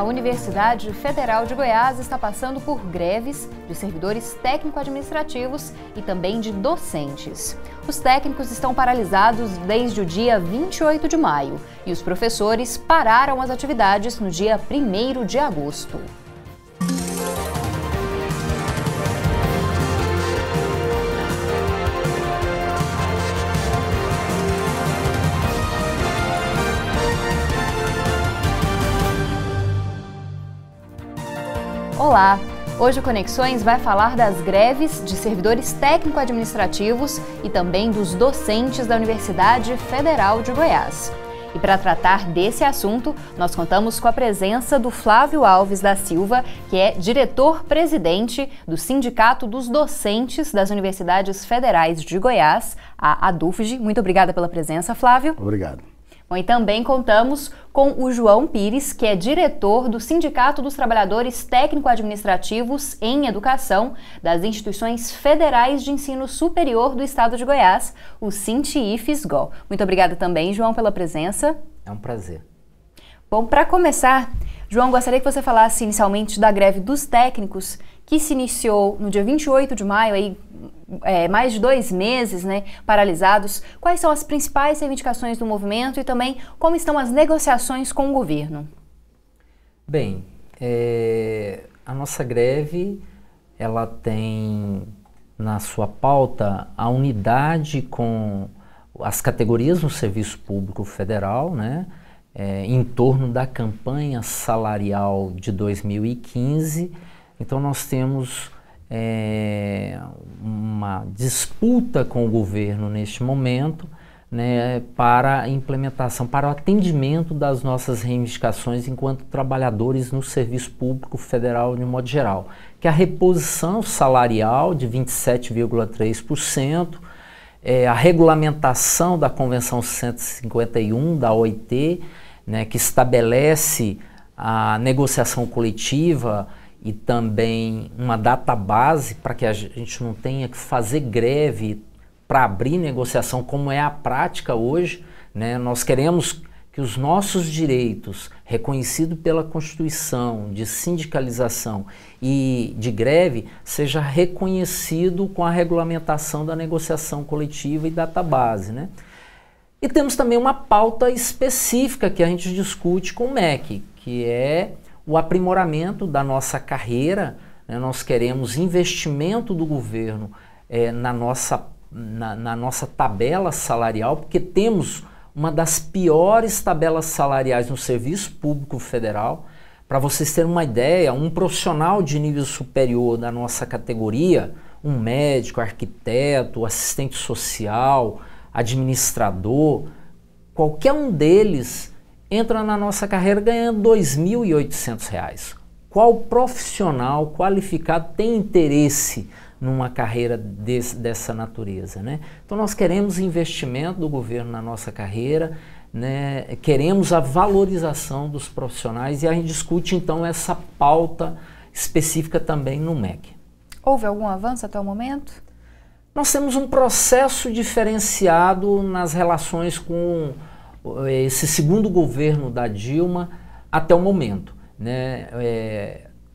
A Universidade Federal de Goiás está passando por greves de servidores técnico-administrativos e também de docentes. Os técnicos estão paralisados desde o dia 28 de maio e os professores pararam as atividades no dia 1º de agosto. Olá! Hoje o Conexões vai falar das greves de servidores técnico-administrativos e também dos docentes da Universidade Federal de Goiás. E para tratar desse assunto, nós contamos com a presença do Flávio Alves da Silva, que é diretor-presidente do Sindicato dos Docentes das Universidades Federais de Goiás, a ADUFG. Muito obrigada pela presença, Flávio. Obrigado. Bom, e também contamos com o João Pires, que é diretor do Sindicato dos Trabalhadores Técnico-Administrativos em Educação das Instituições Federais de Ensino Superior do Estado de Goiás, o SINTE-IFES-GO. Muito obrigada também, João, pela presença. É um prazer. Bom, para começar, João, gostaria que você falasse inicialmente da greve dos técnicos, que se iniciou no dia 28 de maio, aí, mais de 2 meses, paralisados. Quais são as principais reivindicações do movimento e também como estão as negociações com o governo? Bem, a nossa greve, ela tem na sua pauta a unidade com as categorias no Serviço Público Federal, em torno da campanha salarial de 2015. Então nós temos uma disputa com o governo neste momento, para a implementação, para o atendimento das nossas reivindicações enquanto trabalhadores no Serviço Público Federal de modo geral, que é a reposição salarial de 27,3%, a regulamentação da Convenção 151 da OIT, que estabelece a negociação coletiva e também uma data base para que a gente não tenha que fazer greve para abrir negociação, como é a prática hoje. Nós queremos que os nossos direitos, reconhecidos pela Constituição, de sindicalização e de greve, seja reconhecido com a regulamentação da negociação coletiva e data base. E temos também uma pauta específica que a gente discute com o MEC, que é o aprimoramento da nossa carreira. Nós queremos investimento do governo na nossa tabela salarial, porque temos uma das piores tabelas salariais no Serviço Público Federal. Para vocês terem uma ideia, um profissional de nível superior da nossa categoria, um médico, arquiteto, assistente social, administrador, qualquer um deles entra na nossa carreira ganhando R$ 2.800. Qual profissional qualificado tem interesse numa carreira dessa natureza? Então nós queremos investimento do governo na nossa carreira, queremos a valorização dos profissionais e a gente discute então essa pauta específica também no MEC. Houve algum avanço até o momento? Nós temos um processo diferenciado nas relações com esse segundo governo da Dilma até o momento.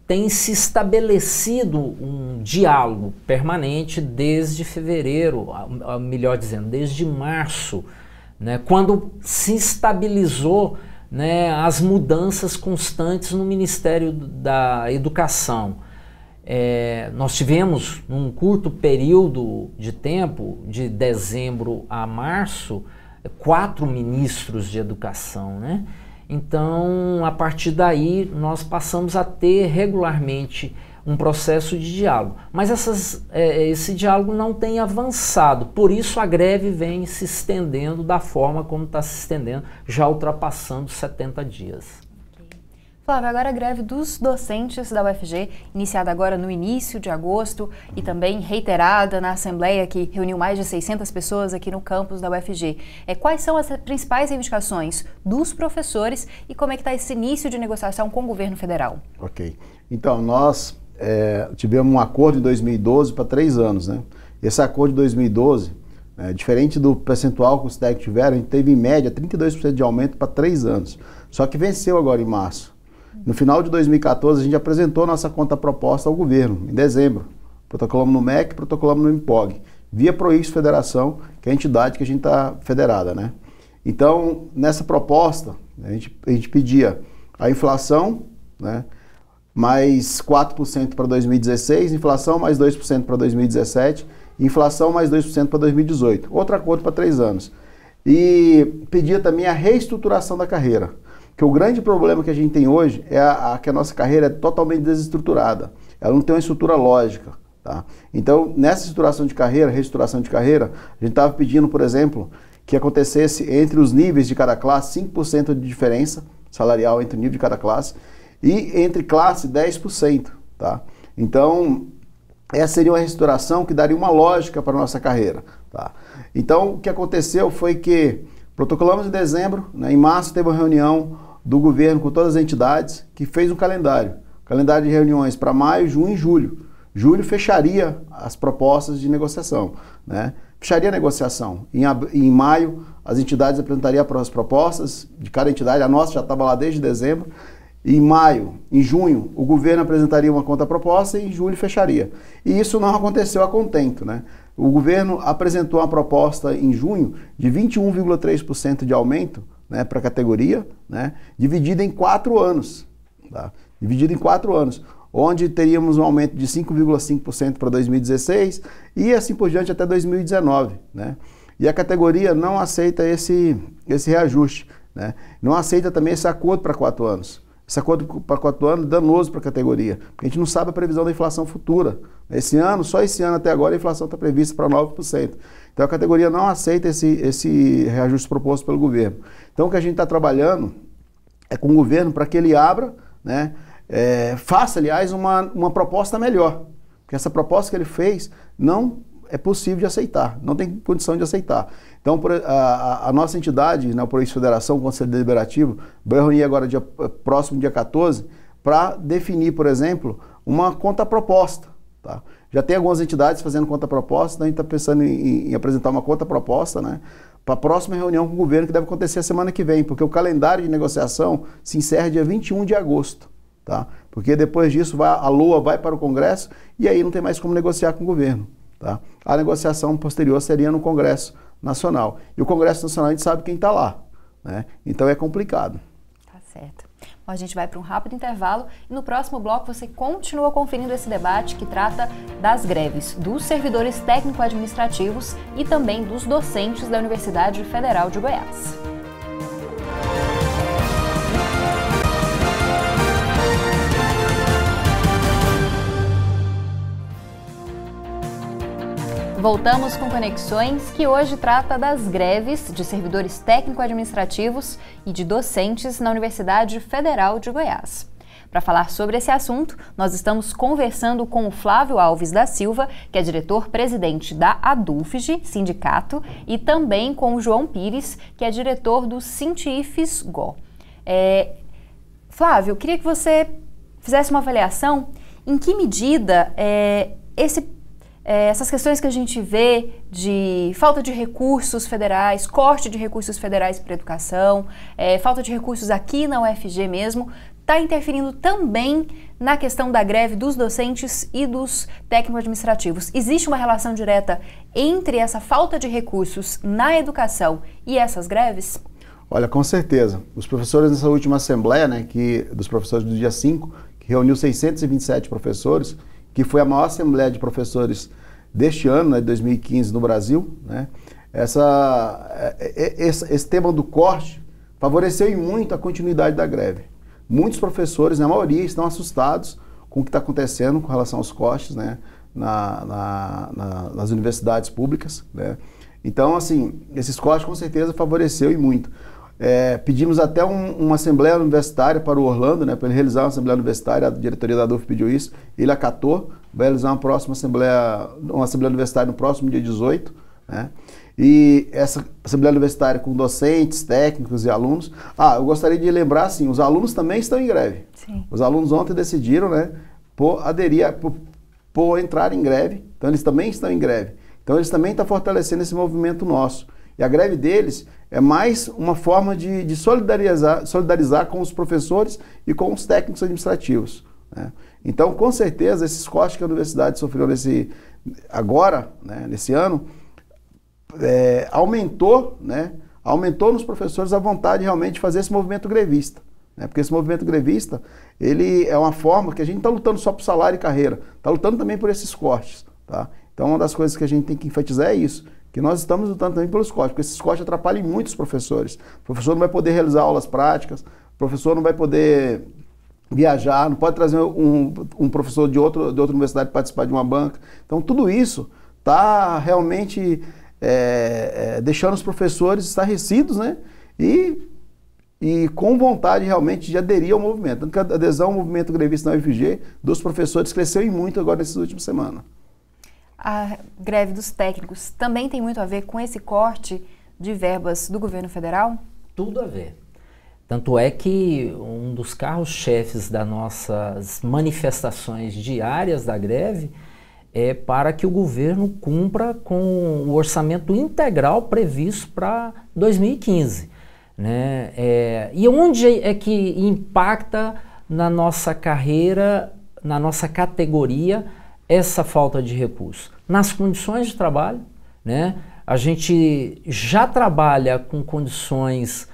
Tem se estabelecido um diálogo permanente desde fevereiro, melhor dizendo, desde março, quando se estabilizou as mudanças constantes no Ministério da Educação. Nós tivemos, num curto período de tempo, de dezembro a março, 4 ministros de educação, Então, a partir daí, nós passamos a ter regularmente um processo de diálogo. Mas esse diálogo não tem avançado, por isso a greve vem se estendendo da forma como está se estendendo, já ultrapassando 70 dias. Flávio, agora a greve dos docentes da UFG, iniciada agora no início de agosto e também reiterada na Assembleia, que reuniu mais de 600 pessoas aqui no campus da UFG. Quais são as principais reivindicações dos professores e como é que está esse início de negociação com o governo federal? Ok. Então, nós tivemos um acordo em 2012 para 3 anos, Esse acordo de 2012, diferente do percentual que os técnicos tiveram, a gente teve em média 32% de aumento para 3 anos. Só que venceu agora em março. No final de 2014, a gente apresentou nossa contraproposta ao governo, em dezembro. Protocolamos no MEC, protocolamos no IMPOG, via Proix Federação, que é a entidade que a gente está federada, né? Então, nessa proposta, a gente pedia a inflação, né, mais 4% para 2016, inflação mais 2% para 2017, inflação mais 2% para 2018. Outro acordo para 3 anos. E pedia também a reestruturação da carreira. Porque o grande problema que a gente tem hoje é que a nossa carreira é totalmente desestruturada. Ela não tem uma estrutura lógica. Tá? Então, nessa estruturação de carreira, reestruturação de carreira, a gente estava pedindo, por exemplo, que acontecesse entre os níveis de cada classe 5% de diferença salarial entre o nível de cada classe e entre classe 10%. Tá? Então, essa seria uma reestruturação que daria uma lógica para a nossa carreira. Tá? Então, o que aconteceu foi que protocolamos em dezembro, né, em março teve uma reunião do governo com todas as entidades que fez um calendário de reuniões para maio, junho e julho. Julho fecharia as propostas de negociação, né? Fecharia a negociação. Em maio, as entidades apresentariam as propostas de cada entidade, a nossa já estava lá desde dezembro. Em maio, em junho, o governo apresentaria uma contraproposta e em julho fecharia. E isso não aconteceu a contento, né? O governo apresentou uma proposta em junho de 21,3% de aumento, né, para a categoria, né, dividida em 4 anos. Tá? Dividido em 4 anos, onde teríamos um aumento de 5,5% para 2016 e assim por diante até 2019. Né? E a categoria não aceita esse reajuste, né? Não aceita também esse acordo para 4 anos. Esse acordo para 4 anos é danoso para a categoria, porque a gente não sabe a previsão da inflação futura. Só esse ano até agora, a inflação está prevista para 9%. Então a categoria não aceita esse reajuste proposto pelo governo. Então o que a gente está trabalhando é com o governo para que ele abra, né, faça, aliás, uma proposta melhor. Porque essa proposta que ele fez não é possível de aceitar, não tem condição de aceitar. Então, a nossa entidade, né, o Proix Federação, o Conselho Deliberativo, vai reunir agora próximo dia 14 para definir, por exemplo, uma contraproposta. Tá? Já tem algumas entidades fazendo contraproposta, então a gente está pensando em apresentar uma contraproposta, né, para a próxima reunião com o governo, que deve acontecer a semana que vem, porque o calendário de negociação se encerra dia 21 de agosto. Tá? Porque depois disso a LOA vai para o Congresso e aí não tem mais como negociar com o governo. Tá? A negociação posterior seria no Congresso Nacional. E o Congresso Nacional a gente sabe quem está lá, né? Então é complicado. Tá certo. Bom, a gente vai para um rápido intervalo e no próximo bloco você continua conferindo esse debate que trata das greves dos servidores técnico-administrativos e também dos docentes da Universidade Federal de Goiás. Voltamos com Conexões, que hoje trata das greves de servidores técnico-administrativos e de docentes na Universidade Federal de Goiás. Para falar sobre esse assunto, nós estamos conversando com o Flávio Alves da Silva, que é diretor-presidente da ADUFG, sindicato, e também com o João Pires, que é diretor do Sintifes-Go. Flávio, eu queria que você fizesse uma avaliação em que medida essas questões que a gente vê de falta de recursos federais, corte de recursos federais para a educação, falta de recursos aqui na UFG mesmo, está interferindo também na questão da greve dos docentes e dos técnico-administrativos. Existe uma relação direta entre essa falta de recursos na educação e essas greves? Olha, com certeza. Os professores nessa última assembleia, né, dos professores do dia 5, que reuniu 627 professores, que foi a maior assembleia de professores deste ano, né, de 2015 no Brasil, né? Esse tema do corte favoreceu em muito a continuidade da greve. Muitos professores, na maioria, estão assustados com o que está acontecendo com relação aos cortes, né, nas universidades públicas, né? Então, assim, esses cortes com certeza favoreceu e muito. Pedimos até uma assembleia universitária para o Orlando, né, para ele realizar uma assembleia universitária, a diretoria da ADUF pediu isso, ele acatou, vai realizar uma assembleia universitária no próximo dia 18, né, e essa assembleia universitária com docentes, técnicos e alunos. Eu gostaria de lembrar, assim, os alunos também estão em greve. Sim. Os alunos ontem decidiram, né, entrar em greve, então eles também estão em greve. Então eles também estão fortalecendo esse movimento nosso. E a greve deles é mais uma forma de solidarizar com os professores e com os técnicos administrativos, né? Então, com certeza, esses cortes que a universidade sofreu agora, né, nesse ano, aumentou, né, aumentou nos professores a vontade realmente de fazer esse movimento grevista, né? Porque esse movimento grevista, ele é uma forma que a gente não está lutando só por salário e carreira, está lutando também por esses cortes, tá? Então, uma das coisas que a gente tem que enfatizar é isso, que nós estamos lutando também pelos cortes, porque esses cortes atrapalham muito os professores. O professor não vai poder realizar aulas práticas, o professor não vai poder viajar, não pode trazer um professor de outra universidade participar de uma banca. Então, tudo isso está realmente deixando os professores estarrecidos, né? E com vontade realmente de aderir ao movimento. Tanto que a adesão ao movimento grevista na UFG dos professores cresceu e muito agora nessas últimas semanas. A greve dos técnicos também tem muito a ver com esse corte de verbas do governo federal? Tudo a ver. Tanto é que um dos carros-chefes das nossas manifestações diárias da greve é para que o governo cumpra com o orçamento integral previsto para 2015. Né? E onde é que impacta na nossa carreira, na nossa categoria, essa falta de recurso? Nas condições de trabalho, né? A gente já trabalha com condições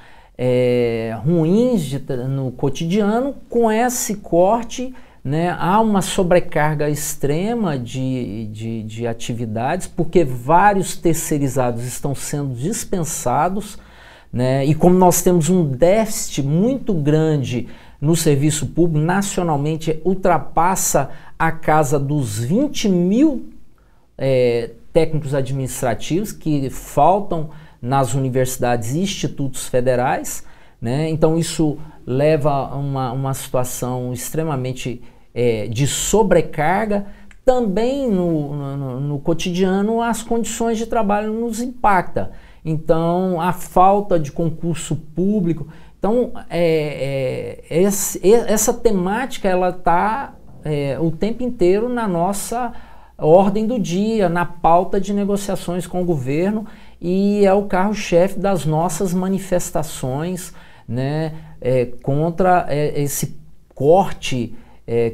ruins no cotidiano, com esse corte, né, há uma sobrecarga extrema de atividades, porque vários terceirizados estão sendo dispensados, né, e como nós temos um déficit muito grande no serviço público, nacionalmente ultrapassa a casa dos 20 mil técnicos administrativos que faltam nas universidades e institutos federais, né? Então isso leva a uma situação extremamente de sobrecarga. Também no cotidiano as condições de trabalho nos impactam. Então a falta de concurso público. Então essa temática ela está o tempo inteiro na nossa ordem do dia, na pauta de negociações com o governo, e é o carro-chefe das nossas manifestações, né, contra esse corte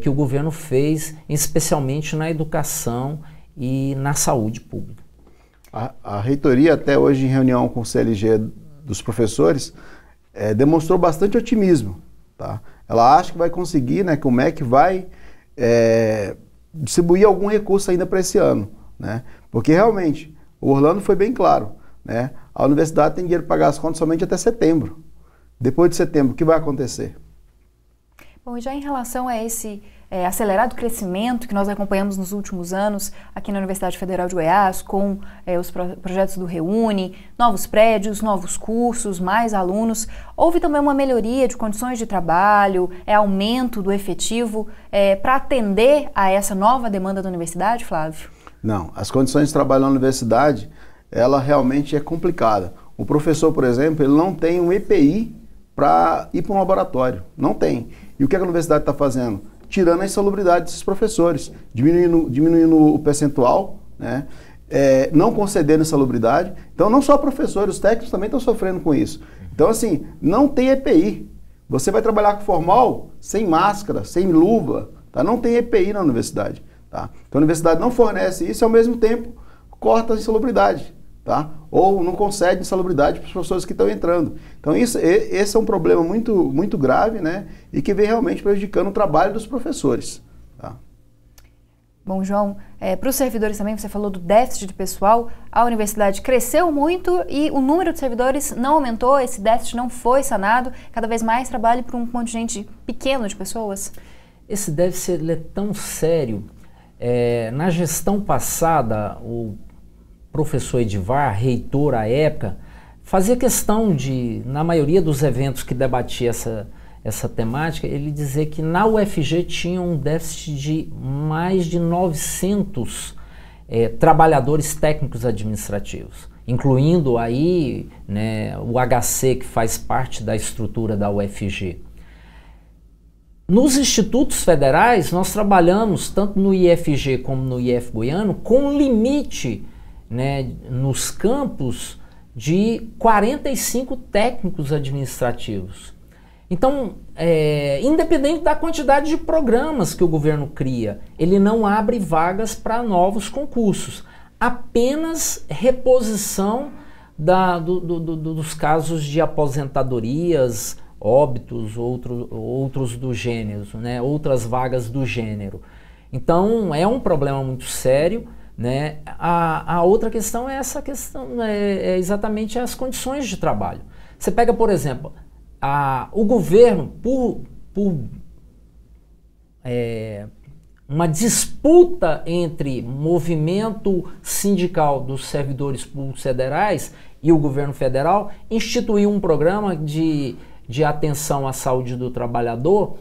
que o governo fez, especialmente na educação e na saúde pública. A reitoria, até hoje em reunião com o CLG dos professores, demonstrou bastante otimismo, tá? Ela acha que vai conseguir, né, que o MEC vai distribuir algum recurso ainda para esse ano, né? Porque realmente, o Orlando foi bem claro, né? A universidade tem dinheiro para pagar as contas somente até setembro. Depois de setembro, o que vai acontecer? Bom, e já em relação a esse acelerado crescimento que nós acompanhamos nos últimos anos aqui na Universidade Federal de Goiás, com os projetos do Reúne, novos prédios, novos cursos, mais alunos, houve também uma melhoria de condições de trabalho, aumento do efetivo para atender a essa nova demanda da universidade, Flávio? Não, as condições de trabalho na universidade, ela realmente é complicada. O professor, por exemplo, ele não tem um EPI para ir para um laboratório, não tem. E o que a universidade está fazendo? Tirando a insalubridade desses professores, diminuindo o percentual, né? Não concedendo insalubridade. Então, não só professores, os técnicos também estão sofrendo com isso. Então, assim, não tem EPI. Você vai trabalhar com formal sem máscara, sem luva, tá? Não tem EPI na universidade, tá? Então, a universidade não fornece isso e, ao mesmo tempo, corta a insalubridade, tá? Ou não concede insalubridade para os professores que estão entrando. Então, esse é um problema muito, muito grave, né? E que vem realmente prejudicando o trabalho dos professores. Tá? Bom, João, para os servidores também, você falou do déficit de pessoal, a universidade cresceu muito e o número de servidores não aumentou, esse déficit não foi sanado, cada vez mais trabalho para um contingente pequeno de pessoas? Esse déficit é tão sério. Na gestão passada, o professor Edivar, reitor à época, fazia questão de, na maioria dos eventos que debatia essa temática, ele dizer que na UFG tinha um déficit de mais de 900 trabalhadores técnicos administrativos, incluindo aí, né, o HC, que faz parte da estrutura da UFG. Nos institutos federais, nós trabalhamos, tanto no IFG como no IF Goiano, com limite, né, nos campos de 45 técnicos administrativos. Então, independente da quantidade de programas que o governo cria, ele não abre vagas para novos concursos, apenas reposição dos casos de aposentadorias, óbitos, outros do gênero, né? Outras vagas do gênero. Então, é um problema muito sério, né? A outra questão é essa questão, é exatamente as condições de trabalho. Você pega, por exemplo, o governo, por uma disputa entre movimento sindical dos servidores públicos federais e o governo federal, instituiu um programa de atenção à saúde do trabalhador,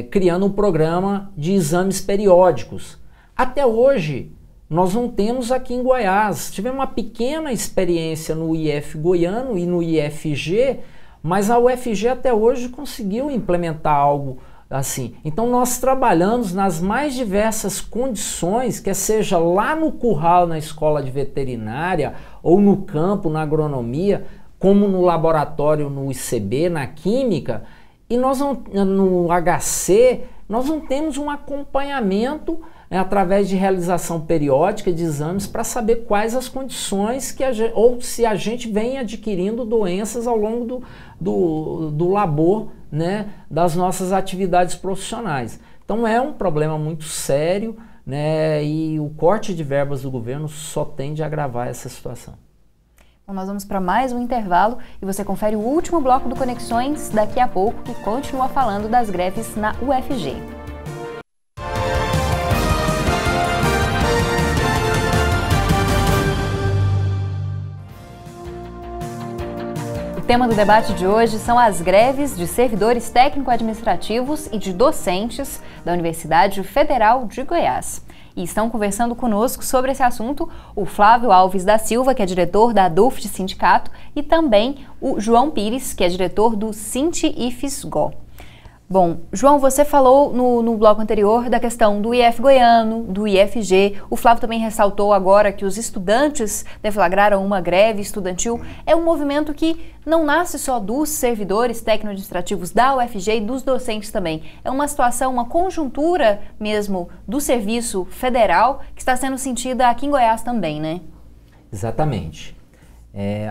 criando um programa de exames periódicos. Até hoje, nós não temos aqui em Goiás. Tivemos uma pequena experiência no IF Goiano e no IFG, mas a UFG até hoje conseguiu implementar algo assim. Então nós trabalhamos nas mais diversas condições, quer seja lá no curral, na escola de veterinária, ou no campo, na agronomia, como no laboratório, no ICB, na química, e nós não, no HC, nós não temos um acompanhamento através de realização periódica de exames para saber quais as condições ou se a gente vem adquirindo doenças ao longo do labor, né, das nossas atividades profissionais. Então é um problema muito sério, né, e o corte de verbas do governo só tende a agravar essa situação. Bom, nós vamos para mais um intervalo e você confere o último bloco do Conexões daqui a pouco e continua falando das greves na UFG. O tema do debate de hoje são as greves de servidores técnico-administrativos e de docentes da Universidade Federal de Goiás. E estão conversando conosco sobre esse assunto o Flávio Alves da Silva, que é diretor da DUFT Sindicato, e também o João Pires, que é diretor do Sinti-IFES-GO. Bom, João, você falou no bloco anterior da questão do IF Goiano, do IFG. O Flávio também ressaltou agora que os estudantes deflagraram uma greve estudantil. É um movimento que não nasce só dos servidores técnico-administrativos da UFG e dos docentes também. É uma situação, uma conjuntura mesmo do serviço federal que está sendo sentida aqui em Goiás também, né? Exatamente.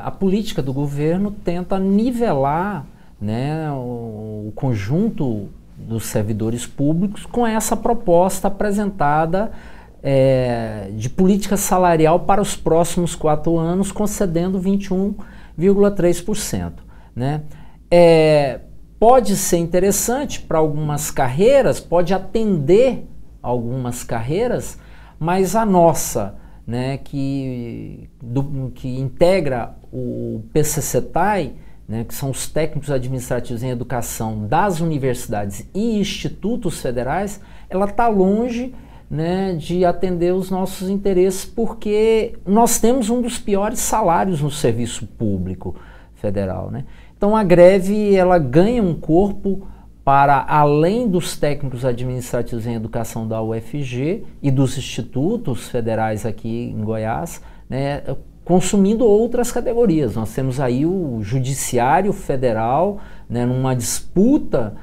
A política do governo tenta nivelar, né, o conjunto dos servidores públicos com essa proposta apresentada de política salarial para os próximos 4 anos, concedendo 21,3%. Né? Pode ser interessante para algumas carreiras, pode atender algumas carreiras, mas a nossa, né, que integra o PCCETAI, né, que são os técnicos administrativos em educação das universidades e institutos federais, ela está longe, né, de atender os nossos interesses, porque nós temos um dos piores salários no serviço público federal. Né? Então a greve ela ganha um corpo para além dos técnicos administrativos em educação da UFG e dos institutos federais aqui em Goiás, né, consumindo outras categorias. Nós temos aí o Judiciário Federal, né, numa disputa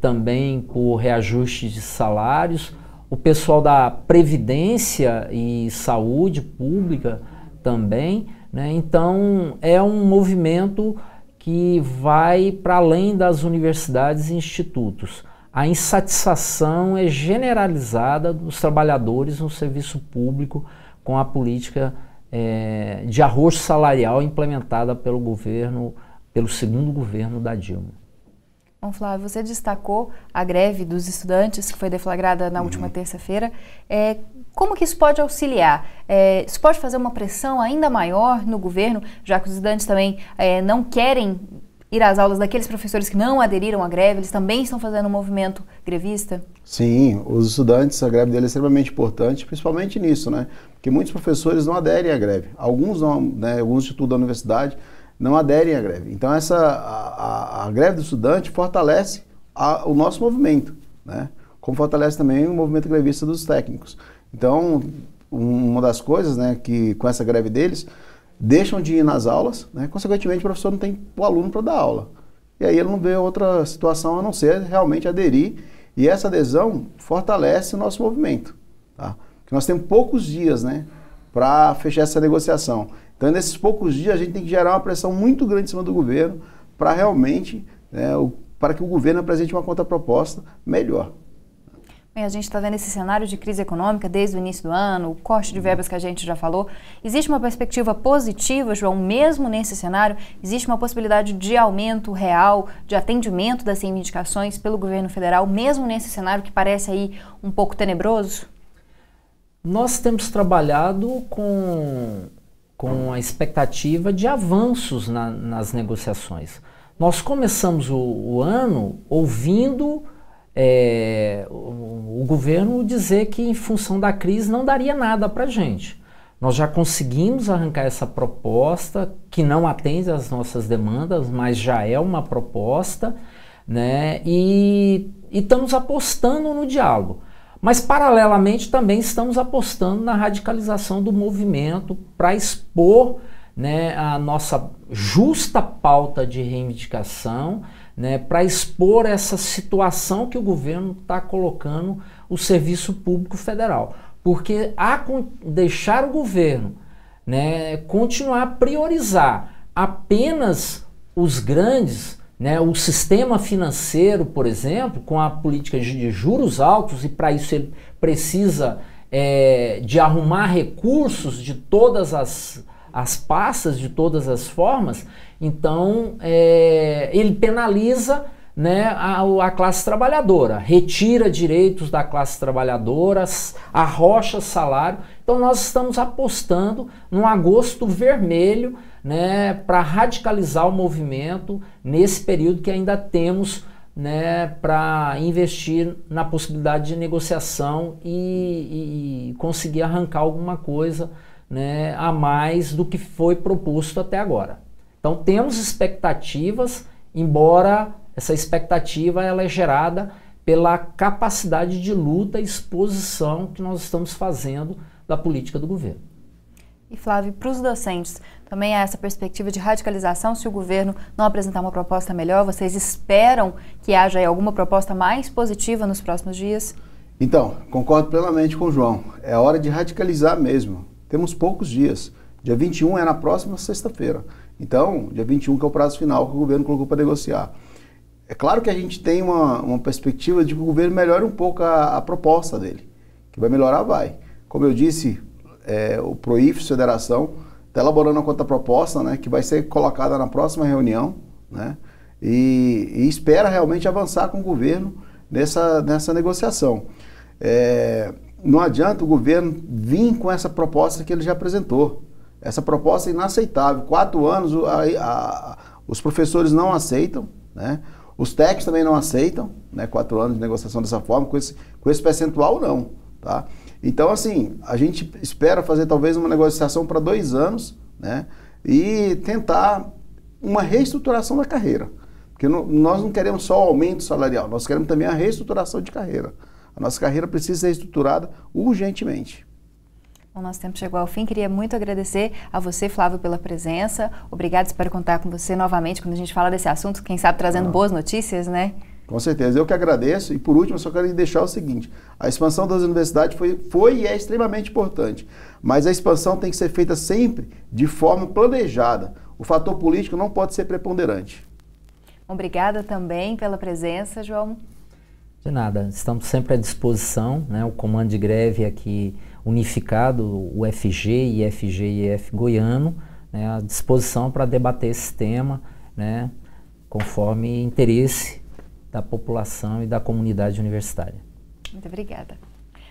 também por reajuste de salários, o pessoal da Previdência e Saúde Pública também, né? Então é um movimento que vai para além das universidades e institutos. A insatisfação é generalizada dos trabalhadores no serviço público com a política de arroxo salarial implementada pelo governo, pelo segundo governo da Dilma. Bom, Flávio, você destacou a greve dos estudantes que foi deflagrada na última terça-feira. Como que isso pode auxiliar? Isso pode fazer uma pressão ainda maior no governo, já que os estudantes também não querem ir às aulas daqueles professores que não aderiram à greve, eles também estão fazendo um movimento grevista? Sim, os estudantes, a greve deles é extremamente importante, principalmente nisso, né? Porque muitos professores não aderem à greve. Alguns não, né? Alguns institutos da universidade não aderem à greve. Então a greve do estudante fortalece o nosso movimento, né? Como fortalece também o movimento grevista dos técnicos. Então, uma das coisas, né, que com essa greve deles, deixam de ir nas aulas, né? Consequentemente o professor não tem o aluno para dar aula. E aí ele não vê outra situação a não ser realmente aderir, e essa adesão fortalece o nosso movimento, tá? Porque nós temos poucos dias, né, para fechar essa negociação. Então, nesses poucos dias, a gente tem que gerar uma pressão muito grande em cima do governo para realmente, né, para que o governo apresente uma contraproposta melhor. Bem, a gente está vendo esse cenário de crise econômica desde o início do ano, o corte de verbas que a gente já falou. Existe uma perspectiva positiva, João, mesmo nesse cenário? Existe uma possibilidade de aumento real, de atendimento das reivindicações pelo governo federal, mesmo nesse cenário que parece aí um pouco tenebroso? Nós temos trabalhado com a expectativa de avanços nas negociações. Nós começamos o ano ouvindo o governo dizer que em função da crise não daria nada para a gente. Nós já conseguimos arrancar essa proposta que não atende às nossas demandas, mas já é uma proposta, né? E estamos apostando no diálogo. Mas, paralelamente, também estamos apostando na radicalização do movimento para expor, né, a nossa justa pauta de reivindicação, né, para expor essa situação que o governo está colocando o serviço público federal. Porque deixar o governo, né, continuar a priorizar apenas os grandes, né, o sistema financeiro, por exemplo, com a política de juros altos, e para isso ele precisa de arrumar recursos de todas as pastas, de todas as formas, então ele penaliza, né, a classe trabalhadora, retira direitos da classe trabalhadora, arrocha salário. Então nós estamos apostando num agosto vermelho, né, para radicalizar o movimento nesse período que ainda temos, né, para investir na possibilidade de negociação e conseguir arrancar alguma coisa, né, a mais do que foi proposto até agora. Então temos expectativas, embora essa expectativa ela é gerada pela capacidade de luta e exposição que nós estamos fazendo da política do governo. E Flávio, para os docentes, também há essa perspectiva de radicalização se o governo não apresentar uma proposta melhor? Vocês esperam que haja aí alguma proposta mais positiva nos próximos dias? Então, concordo plenamente com o João. É hora de radicalizar mesmo. Temos poucos dias. Dia 21 é na próxima sexta-feira. Então, dia 21 que é o prazo final que o governo colocou para negociar. É claro que a gente tem uma perspectiva de que o governo melhore um pouco a proposta dele. Que vai melhorar, vai. Como eu disse, o Proifes Federação está elaborando uma contraproposta, né, que vai ser colocada na próxima reunião, né, e espera realmente avançar com o governo nessa negociação. Não adianta o governo vir com essa proposta que ele já apresentou. Essa proposta é inaceitável. 4 anos os professores não aceitam, né? Os técnicos também não aceitam, né? 4 anos de negociação dessa forma, com esse percentual não, tá? Então, assim, a gente espera fazer talvez uma negociação para 2 anos, né? E tentar uma reestruturação da carreira. Porque nós não queremos só o aumento salarial, nós queremos também a reestruturação de carreira. A nossa carreira precisa ser reestruturada urgentemente. O nosso tempo chegou ao fim. Queria muito agradecer a você, Flávio, pela presença. Obrigado, espero contar com você novamente quando a gente fala desse assunto, quem sabe trazendo boas notícias, né? Com certeza, eu que agradeço. E por último, eu só quero deixar o seguinte: a expansão das universidades foi e é extremamente importante, mas a expansão tem que ser feita sempre de forma planejada. O fator político não pode ser preponderante. Obrigada também pela presença, João. De nada, estamos sempre à disposição, né? O comando de greve aqui unificado, o FG, IFG e IF goiano, né? À disposição para debater esse tema, né? Conforme interesse da população e da comunidade universitária. Muito obrigada.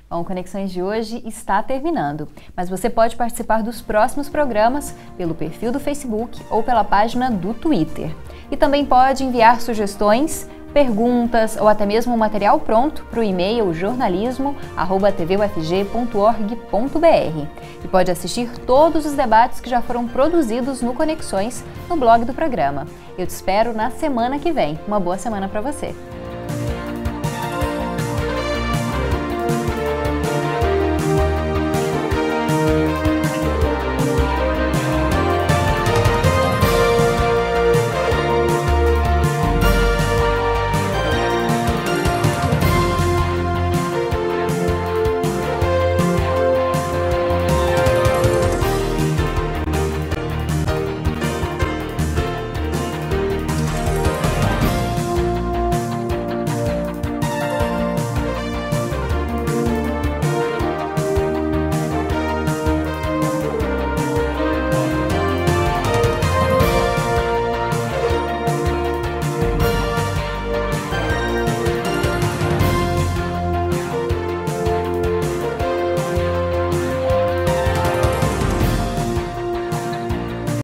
Bom, Conexões de hoje está terminando, mas você pode participar dos próximos programas pelo perfil do Facebook ou pela página do Twitter. E também pode enviar sugestões, perguntas ou até mesmo um material pronto para o e-mail jornalismo@tvufg.org.br. E pode assistir todos os debates que já foram produzidos no Conexões no blog do programa. Eu te espero na semana que vem. Uma boa semana para você!